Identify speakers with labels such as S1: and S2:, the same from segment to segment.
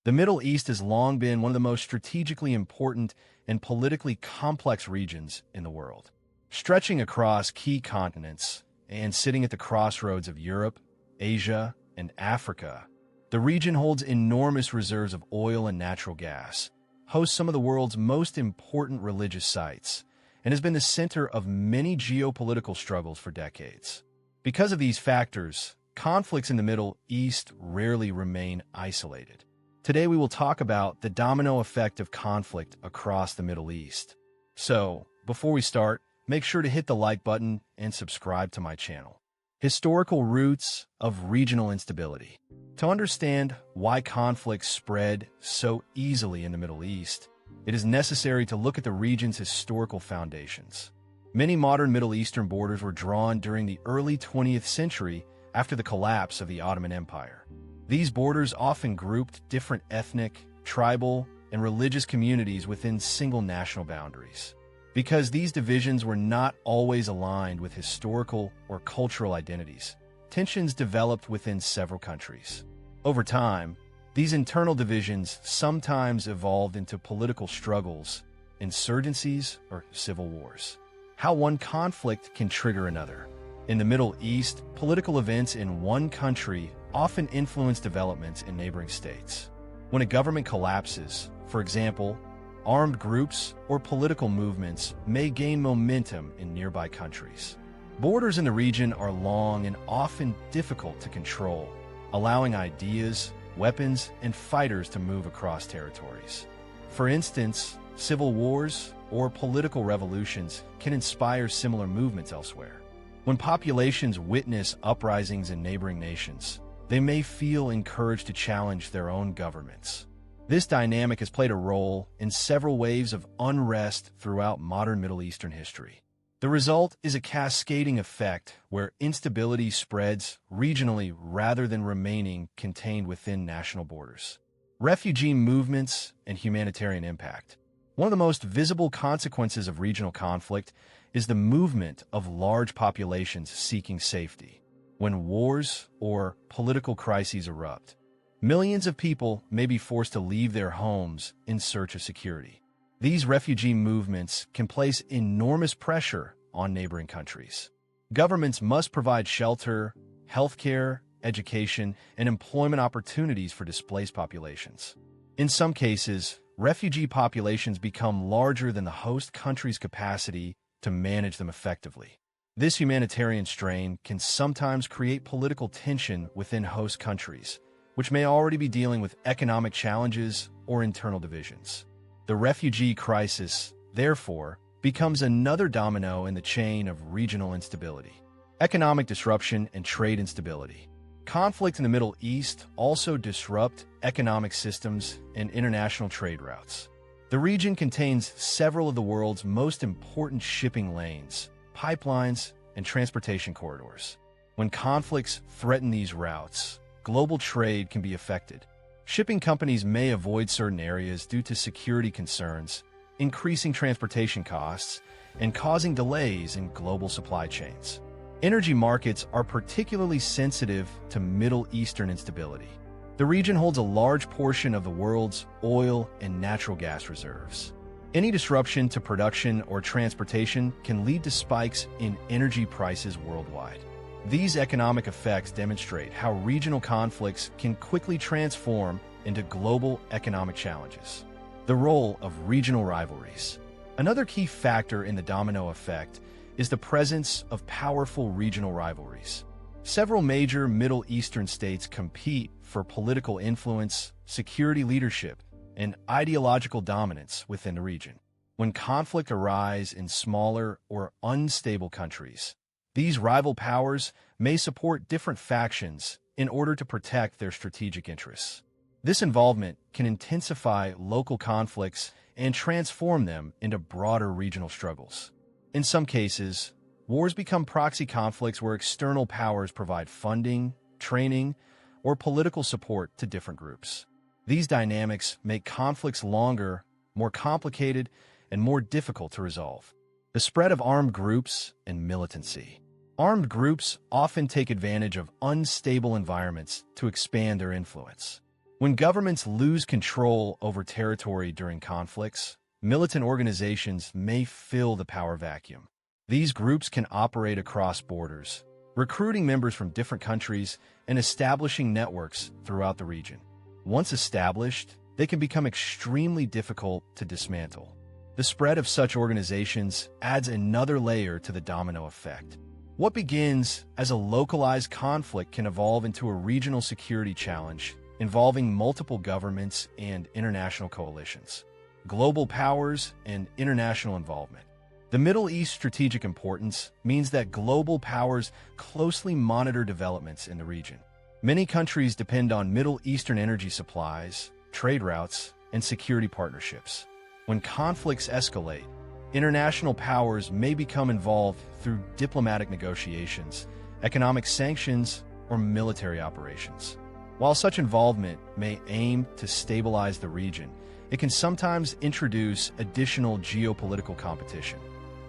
S1: The Middle East has long been one of the most strategically important and politically complex regions in the world. Stretching across key continents and sitting at the crossroads of Europe, Asia, and Africa, the region holds enormous reserves of oil and natural gas, hosts some of the world's most important religious sites, and has been the center of many geopolitical struggles for decades. Because of these factors, conflicts in the Middle East rarely remain isolated. Today we will talk about the domino effect of conflict across the Middle East. So, before we start, make sure to hit the like button and subscribe to my channel. Historical roots of regional instability. To understand why conflicts spread so easily in the Middle East, it is necessary to look at the region's historical foundations. Many modern Middle Eastern borders were drawn during the early 20th century after the collapse of the Ottoman Empire. These borders often grouped different ethnic, tribal, and religious communities within single national boundaries. Because these divisions were not always aligned with historical or cultural identities, tensions developed within several countries. Over time, these internal divisions sometimes evolved into political struggles, insurgencies, or civil wars. How one conflict can trigger another. In the Middle East, political events in one country often influence developments in neighboring states. When a government collapses, for example, armed groups or political movements may gain momentum in nearby countries. Borders in the region are long and often difficult to control, allowing ideas, weapons, and fighters to move across territories. For instance, civil wars or political revolutions can inspire similar movements elsewhere. When populations witness uprisings in neighboring nations, they may feel encouraged to challenge their own governments. This dynamic has played a role in several waves of unrest throughout modern Middle Eastern history. The result is a cascading effect where instability spreads regionally rather than remaining contained within national borders. Refugee movements and humanitarian impact. One of the most visible consequences of regional conflict is the movement of large populations seeking safety. When wars or political crises erupt, millions of people may be forced to leave their homes in search of security. These refugee movements can place enormous pressure on neighboring countries. Governments must provide shelter, healthcare, education, and employment opportunities for displaced populations. In some cases, refugee populations become larger than the host country's capacity to manage them effectively. This humanitarian strain can sometimes create political tension within host countries, which may already be dealing with economic challenges or internal divisions. The refugee crisis, therefore, becomes another domino in the chain of regional instability. Economic disruption and trade instability. Conflict in the Middle East also disrupt economic systems and international trade routes. The region contains several of the world's most important shipping lanes, pipelines, and transportation corridors. When conflicts threaten these routes, global trade can be affected. Shipping companies may avoid certain areas due to security concerns, increasing transportation costs, and causing delays in global supply chains. Energy markets are particularly sensitive to Middle Eastern instability. The region holds a large portion of the world's oil and natural gas reserves. Any disruption to production or transportation can lead to spikes in energy prices worldwide. These economic effects demonstrate how regional conflicts can quickly transform into global economic challenges. The role of regional rivalries. Another key factor in the domino effect is the presence of powerful regional rivalries. Several major Middle Eastern states compete for political influence, security leadership, and ideological dominance within the region. When conflict arises in smaller or unstable countries, these rival powers may support different factions in order to protect their strategic interests. This involvement can intensify local conflicts and transform them into broader regional struggles. In some cases, wars become proxy conflicts where external powers provide funding, training, or political support to different groups. These dynamics make conflicts longer, more complicated, and more difficult to resolve. The spread of armed groups and militancy. Armed groups often take advantage of unstable environments to expand their influence. When governments lose control over territory during conflicts, militant organizations may fill the power vacuum. These groups can operate across borders, recruiting members from different countries and establishing networks throughout the region. Once established, they can become extremely difficult to dismantle. The spread of such organizations adds another layer to the domino effect. What begins as a localized conflict can evolve into a regional security challenge involving multiple governments and international coalitions, global powers, and international involvement. The Middle East's strategic importance means that global powers closely monitor developments in the region. Many countries depend on Middle Eastern energy supplies, trade routes, and security partnerships. When conflicts escalate, international powers may become involved through diplomatic negotiations, economic sanctions, or military operations. While such involvement may aim to stabilize the region, it can sometimes introduce additional geopolitical competition.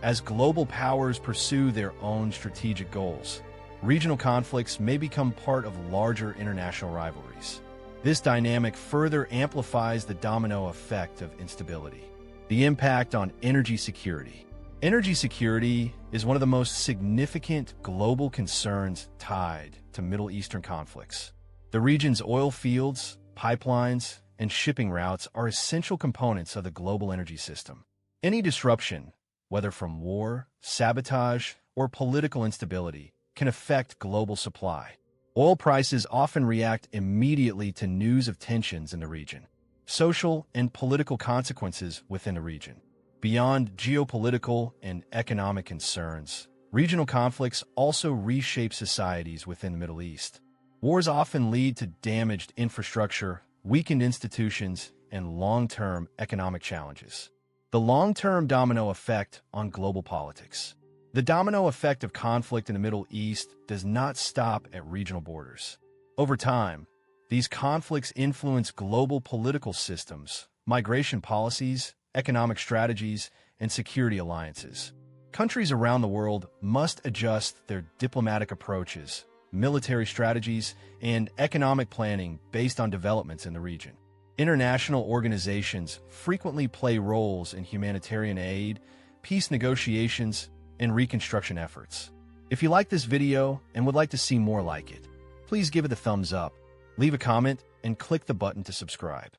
S1: As global powers pursue their own strategic goals, regional conflicts may become part of larger international rivalries. This dynamic further amplifies the domino effect of instability. The impact on energy security. Energy security is one of the most significant global concerns tied to Middle Eastern conflicts. The region's oil fields, pipelines, and shipping routes are essential components of the global energy system. Any disruption, whether from war, sabotage, or political instability, can affect global supply. Oil prices often react immediately to news of tensions in the region, social and political consequences within the region. Beyond geopolitical and economic concerns, regional conflicts also reshape societies within the Middle East. Wars often lead to damaged infrastructure, weakened institutions, and long-term economic challenges. The long-term domino effect on global politics. The domino effect of conflict in the Middle East does not stop at regional borders. Over time, these conflicts influence global political systems, migration policies, economic strategies, and security alliances. Countries around the world must adjust their diplomatic approaches, military strategies, and economic planning based on developments in the region. International organizations frequently play roles in humanitarian aid, peace negotiations, and reconstruction efforts. If you like this video and would like to see more like it, please give it a thumbs up, leave a comment, and click the button to subscribe.